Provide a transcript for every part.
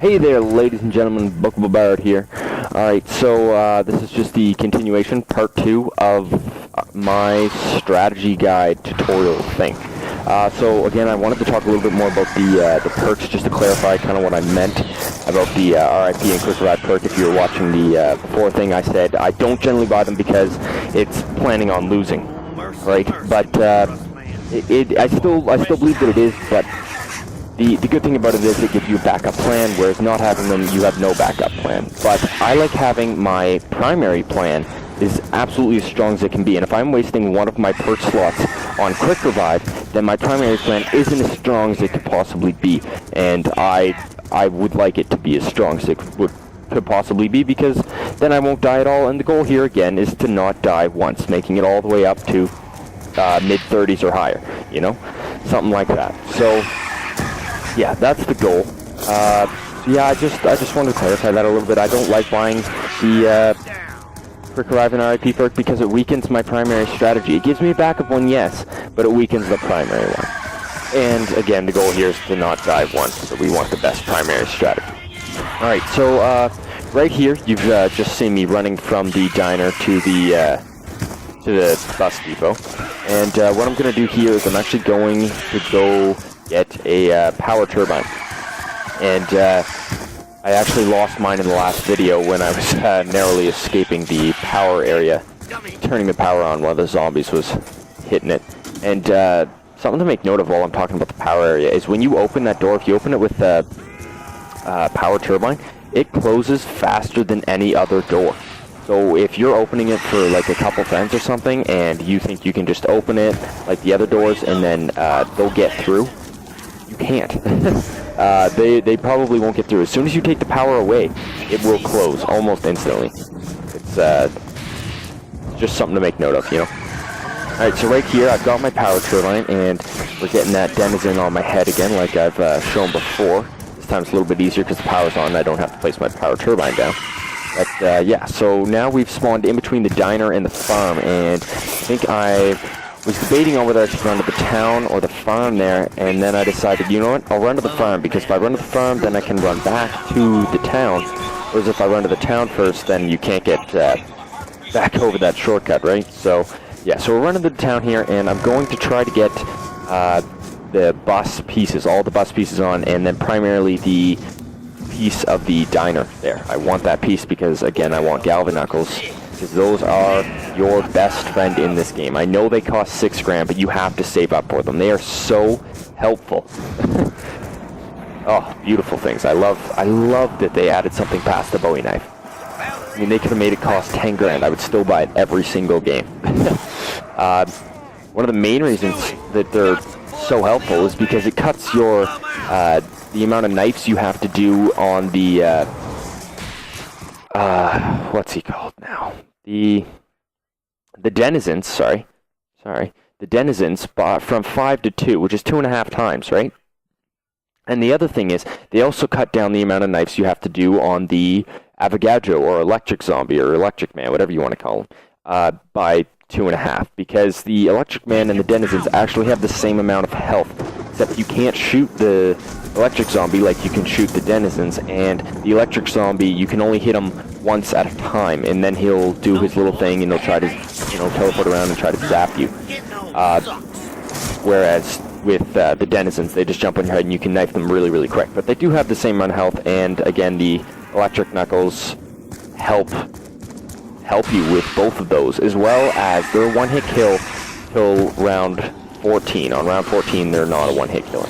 Hey there, ladies and gentlemen, Bookable Barrett here. Alright, so this is just the continuation, part 2 of my strategy guide tutorial thing. So again, I wanted to talk a little bit more about the perks, just to clarify kind of what I meant about the RIP and Quick Revive perk. If you were watching the before thing, I said I don't generally buy them because it's planning on losing, right? But I still believe that it is, but the good thing about it is it gives you a backup plan, whereas not having them, you have no backup plan. But I like having my primary plan is absolutely as strong as it can be, and if I'm wasting one of my perk slots on Quick Revive, then my primary plan isn't as strong as it could possibly be, and I would like it to be as strong as it could possibly be, because then I won't die at all, and the goal here again is to not die once, making it all the way up to mid-30s or higher, you know, something like that. So yeah, that's the goal. Yeah, I just wanted to clarify that a little bit. I don't like buying the Quick Revive and RIP perk because it weakens my primary strategy. It gives me a backup one, yes, but it weakens the primary one. And again, the goal here is to not die once, so we want the best primary strategy. Alright, so right here, you've just seen me running from the diner to the bus depot. And what I'm going to do here is I'm actually going to go get a power turbine, and I actually lost mine in the last video when I was narrowly escaping the power area, turning the power on while the zombies was hitting it. And something to make note of while I'm talking about the power area is when you open that door, if you open it with the power turbine, it closes faster than any other door. So if you're opening it for like a couple friends or something and you think you can just open it like the other doors and then they'll get through, you can't. They probably won't get through. As soon as you take the power away, it will close almost instantly. It's just something to make note of, you know. Alright, so right here I've got my power turbine, and we're getting that denizen on my head again like I've shown before. This time it's a little bit easier because the power's on and I don't have to place my power turbine down. But yeah, so now we've spawned in between the diner and the farm, and I think I was debating on whether I should run to the town or the farm there, and then I decided, you know what, I'll run to the farm, because if I run to the farm, then I can run back to the town, whereas if I run to the town first, then you can't get back over that shortcut, right? So, yeah, so we're running to the town here, and I'm going to try to get the bus pieces, all the bus pieces on, and then primarily the piece of the diner there. I want that piece because, again, I want Galvin Knuckles, because those are your best friend in this game. I know they cost 6 grand, but you have to save up for them. They are so helpful. Oh, beautiful things. I love that they added something past the Bowie knife. I mean, they could have made it cost 10 grand. I would still buy it every single game. One of the main reasons that they're so helpful is because it cuts your the amount of knives you have to do on the what's he called now? The denizens, sorry. The denizens from 5 to 2, which is 2.5 times, right? And the other thing is, they also cut down the amount of knives you have to do on the Avogadro, or Electric Zombie, or Electric Man, whatever you want to call him, by 2.5, because the Electric Man and the denizens actually have the same amount of health, except you can't shoot the Electric Zombie like you can shoot the denizens, and the Electric Zombie, you can only hit him once at a time, and then he'll do his little thing, and he'll try to, you know, teleport around and try to zap you. Whereas with the denizens, they just jump on your head and you can knife them really, really quick. But they do have the same amount of health, and again, the Electric Knuckles help you with both of those, as well as they're a one-hit kill till round 14. On round 14, they're not a one-hit killer.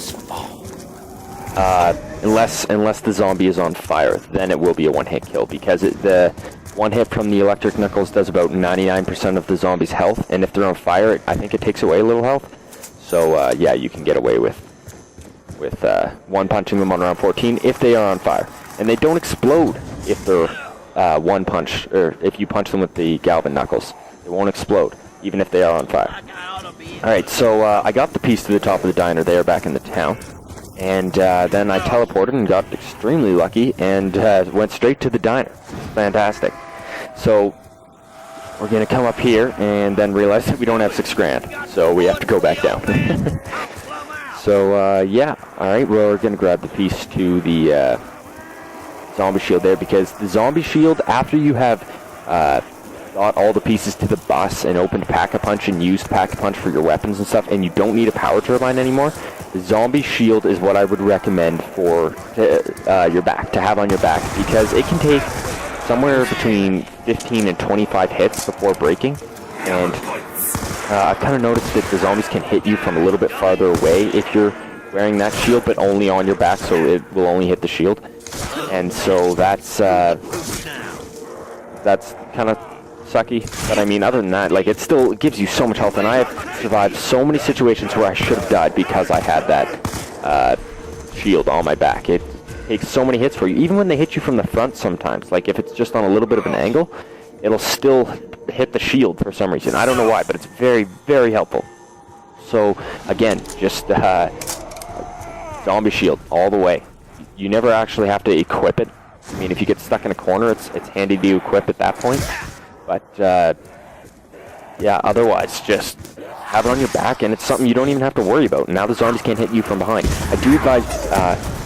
Unless the zombie is on fire, then it will be a one-hit kill, because the one hit from the Electric Knuckles does about 99% of the zombie's health, and if they're on fire, I think it takes away a little health. So yeah, you can get away with one-punching them on round 14 if they are on fire. And they don't explode if they're one-punch, or if you punch them with the Galvin Knuckles. They won't explode, even if they are on fire. Alright, so I got the piece to the top of the diner there back in the town. And then I teleported and got extremely lucky and went straight to the diner. Fantastic. So we're going to come up here and then realize that we don't have 6 grand. So we have to go back down. So yeah, alright, we're going to grab the piece to the zombie shield there, because the zombie shield, after you have got all the pieces to the bus and opened Pack-a-Punch and used Pack-a-Punch for your weapons and stuff, and you don't need a power turbine anymore, the zombie shield is what I would recommend for your back, to have on your back, because it can take somewhere between 15 and 25 hits before breaking, and I've kind of noticed that the zombies can hit you from a little bit farther away if you're wearing that shield, but only on your back, so it will only hit the shield. And so that's kind of sucky. But I mean, other than that, like, it still gives you so much health, and I have survived so many situations where I should have died because I had that shield on my back. It takes so many hits for you, even when they hit you from the front sometimes. Like, if it's just on a little bit of an angle, it'll still hit the shield for some reason. I don't know why, but it's very, very helpful. So, again, just zombie shield all the way. You never actually have to equip it. I mean, if you get stuck in a corner, it's handy to equip at that point. But, yeah, otherwise, just have it on your back, and it's something you don't even have to worry about. Now the zombies can't hit you from behind. I do advise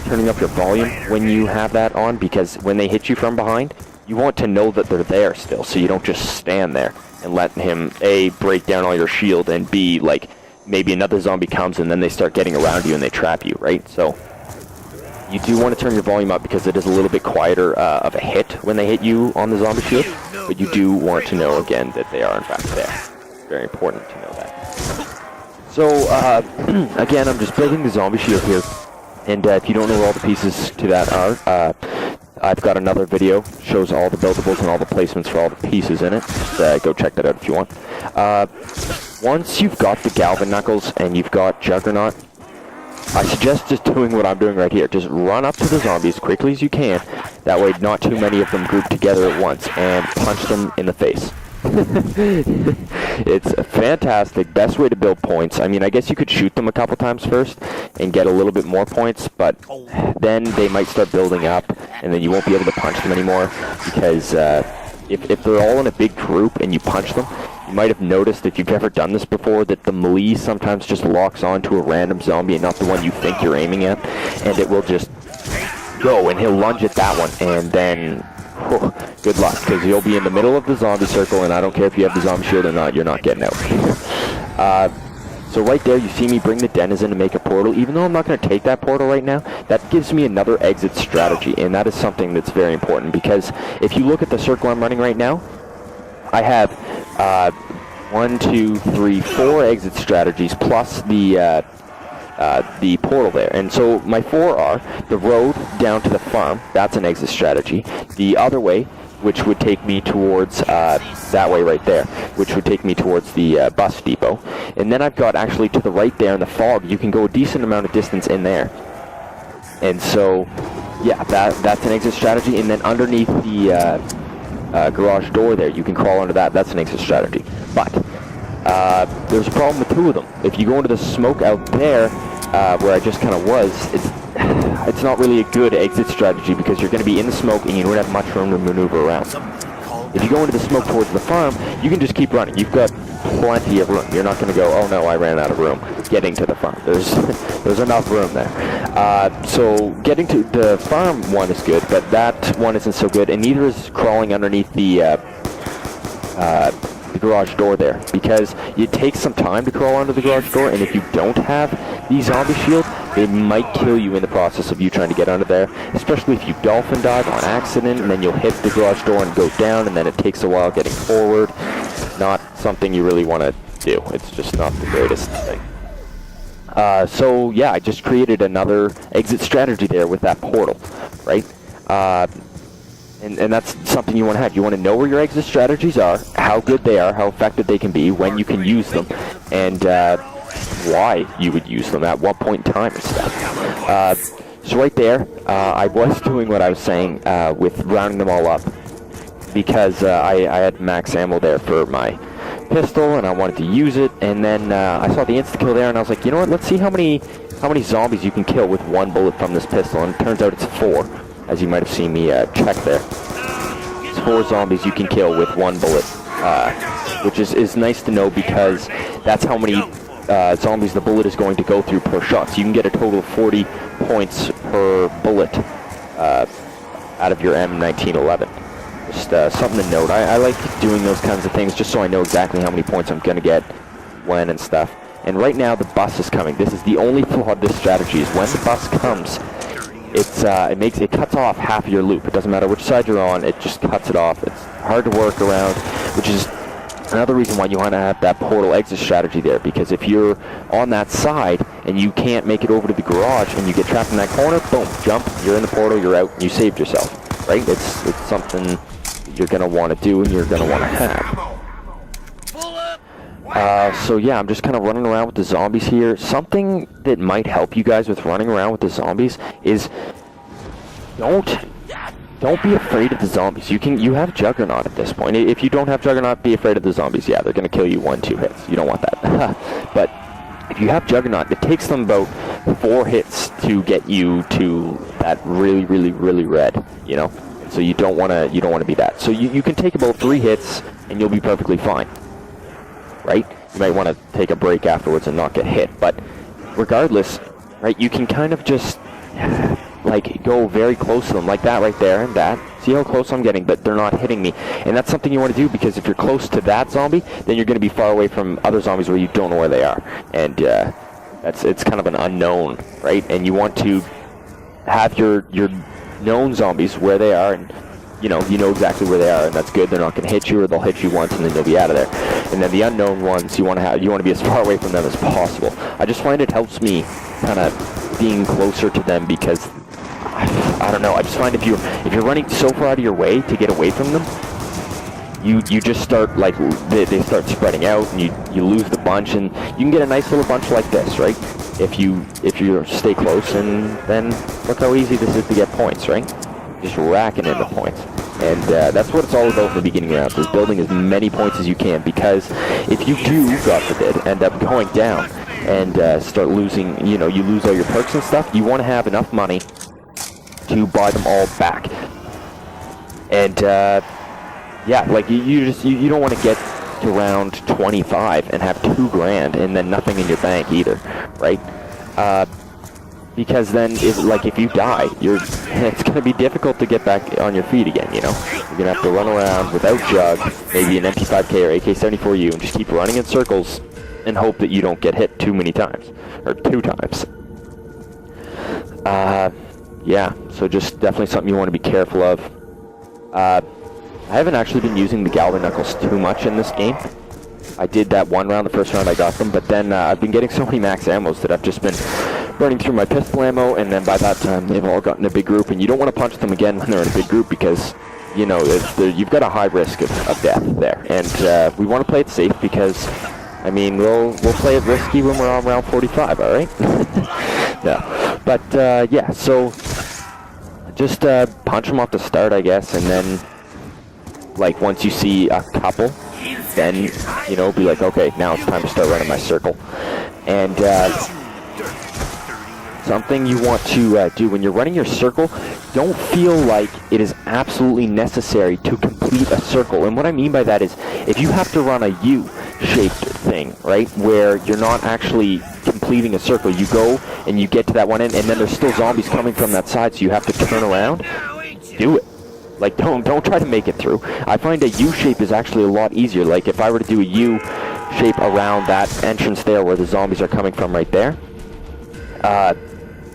turning up your volume when you have that on, because when they hit you from behind, you want to know that they're there still, so you don't just stand there and let him, A, break down all your shield, and B, like, maybe another zombie comes and then they start getting around you and they trap you, right? So you do want to turn your volume up, because it is a little bit quieter of a hit when they hit you on the zombie shield, but you do want to know, again, that they are in fact there. It's very important to know that. So, again, I'm just building the zombie shield here, and if you don't know where all the pieces to that are, I've got another video, shows all the buildables and all the placements for all the pieces in it. Just go check that out if you want. Once you've got the Galvin Knuckles and you've got Juggernaut, I suggest just doing what I'm doing right here. Just run up to the zombies as quickly as you can. That way not too many of them group together at once, and punch them in the face. It's a fantastic, best way to build points. I mean, I guess you could shoot them a couple times first and get a little bit more points, but then they might start building up, and then you won't be able to punch them anymore, because if they're all in a big group and you punch them, you might have noticed, if you've ever done this before, that the melee sometimes just locks onto a random zombie and not the one you think you're aiming at, and it will just go, and he'll lunge at that one, and then good luck, because you'll be in the middle of the zombie circle, and I don't care if you have the zombie shield or not, you're not getting out. So right there, you see me bring the denizen to make a portal. Even though I'm not going to take that portal right now, that gives me another exit strategy, and that is something that's very important, because if you look at the circle I'm running right now, I have 1, 2, 3, 4 exit strategies plus the portal there. And so my 4 are the road down to the farm. That's an exit strategy. The other way, which would take me towards that way right there, which would take me towards the bus depot. And then I've got actually to the right there in the fog, you can go a decent amount of distance in there. And so, yeah, that's an exit strategy. And then underneath the garage door there, you can crawl under that. That's an exit strategy. But there's a problem with 2 of them. If you go into the smoke out there, where I just kind of was, it's not really a good exit strategy, because you're going to be in the smoke and you don't have much room to maneuver around. If you go into the smoke towards the farm, you can just keep running. You've got plenty of room. You're not going to go, oh no, I ran out of room getting to the farm. There's enough room there. So getting to the farm one is good, but that one isn't so good, and neither is crawling underneath the garage door there, because it takes some time to crawl under the garage door, and if you don't have the zombie shield, they might kill you in the process of you trying to get under there, especially if you dolphin dive on accident, and then you'll hit the garage door and go down, and then it takes a while getting forward. Not something you really want to do. It's just not the greatest thing. So yeah, I just created another exit strategy there with that portal, right? And that's something you want to have. You want to know where your exit strategies are, how good they are, how effective they can be, when you can use them, and why you would use them, at what point in time and stuff. So right there, I was doing what I was saying with rounding them all up, because I had max ammo there for my pistol, and I wanted to use it, and then I saw the insta-kill there, and I was like, you know what, let's see how many zombies you can kill with 1 bullet from this pistol, and it turns out it's 4. As you might have seen me check there. It's 4 zombies you can kill with 1 bullet, which is nice to know, because that's how many zombies the bullet is going to go through per shot. So you can get a total of 40 points per bullet out of your M1911. Just something to note. I like doing those kinds of things just so I know exactly how many points I'm going to get when and stuff. And right now the bus is coming. This is the only flaw of this strategy, is when the bus comes, it cuts off half of your loop. It doesn't matter which side you're on, it just cuts it off. It's hard to work around, which is another reason why you want to have that portal exit strategy there, because if you're on that side and you can't make it over to the garage and you get trapped in that corner, boom, jump, you're in the portal, you're out, and you saved yourself, right? It's something you're going to want to do and you're going to want to have. So yeah, I'm just kind of running around with the zombies here. Something that might help you guys with running around with the zombies is don't be afraid of the zombies. You have Juggernaut at this point. If you don't have Juggernaut, be afraid of the zombies. Yeah, they're going to kill you 1-2 hits. You don't want that. But if you have Juggernaut, it takes them about 4 hits to get you to that really, really, really red, you know? So you don't want to be that. So you can take about 3 hits and you'll be perfectly fine. Right? You might want to take a break afterwards and not get hit, but regardless, right, you can kind of just like go very close to them, like that right there and that. See how close I'm getting, but they're not hitting me. And that's something you want to do, because if you're close to that zombie, then you're going to be far away from other zombies where you don't know where they are. And it's kind of an unknown, right? And you want to have your known zombies where they are, and you know exactly where they are, and that's good. They're not going to hit you, or they'll hit you once and then you'll be out of there. And then the unknown ones, you want to be as far away from them as possible. I just find it helps me kind of being closer to them, because I don't know, I just find if you're running so far out of your way to get away from them, you just start, like, they start spreading out, and you lose the bunch, and you can get a nice little bunch like this, right? If you stay close, and then look how easy this is to get points, right? Just racking in the points. And that's what it's all about in the beginning rounds, is building as many points as you can, because if you do, God forbid, end up going down and start losing, you lose all your perks and stuff, you want to have enough money to buy them all back. And yeah, like you don't want to get to round 25 and have $2,000 and then nothing in your bank either, right? Because then, if you die, it's going to be difficult to get back on your feet again, You're going to have to run around without Jug, maybe an MP5K or AK-74U, and just keep running in circles and hope that you don't get hit too many times, or 2 times. Yeah, so just definitely something you want to be careful of. I haven't actually been using the Galvin Knuckles too much in this game. I did that one round, the first round I got them, but then I've been getting so many max ammos that I've just been burning through my pistol ammo, and then by that time they've all gotten a big group, and you don't want to punch them again when they're in a big group, because you've got a high risk of death there, and we want to play it safe, because I mean we'll play it risky when we're on round 45, all right? No, but yeah, so just punch them off the start, I guess, and then like once you see a couple, then be like, okay, now it's time to start running my circle. And something you want to do when you're running your circle, don't feel like it is absolutely necessary to complete a circle. And what I mean by that is, if you have to run a U-shaped thing, right, where you're not actually completing a circle, you go and you get to that one end, and then there's still zombies coming from that side, so you have to turn around, do it. Like, don't try to make it through. I find a U-shape is actually a lot easier. Like, if I were to do a U-shape around that entrance there where the zombies are coming from right there,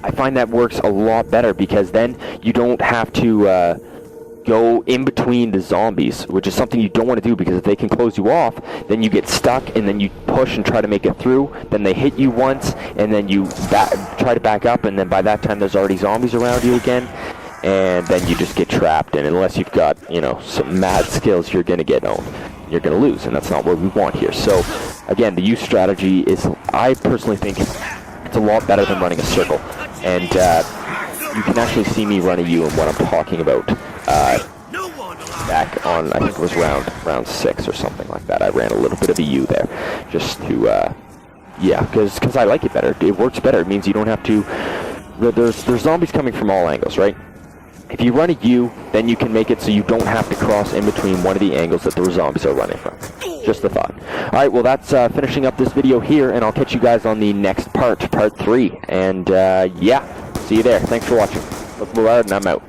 I find that works a lot better, because then you don't have to go in between the zombies, which is something you don't want to do, because if they can close you off, then you get stuck, and then you push and try to make it through, then they hit you once, and then you try to back up, and then by that time there's already zombies around you again, and then you just get trapped, and unless you've got, some mad skills, you're going to get owned. You're going to lose, and that's not what we want here. So, again, the use strategy is, I personally think, it's a lot better than running a circle. And you can actually see me run a U and what I'm talking about back on, I think it was round 6 or something like that. I ran a little bit of a U there, just to, yeah, because I like it better. It works better. It means you don't have to, there's zombies coming from all angles, right? If you run a U, then you can make it so you don't have to cross in between one of the angles that the zombies are running from. Just a thought. Alright, well that's finishing up this video here, and I'll catch you guys on the next part 3. And yeah, see you there. Thanks for watching. Bookable, and I'm out.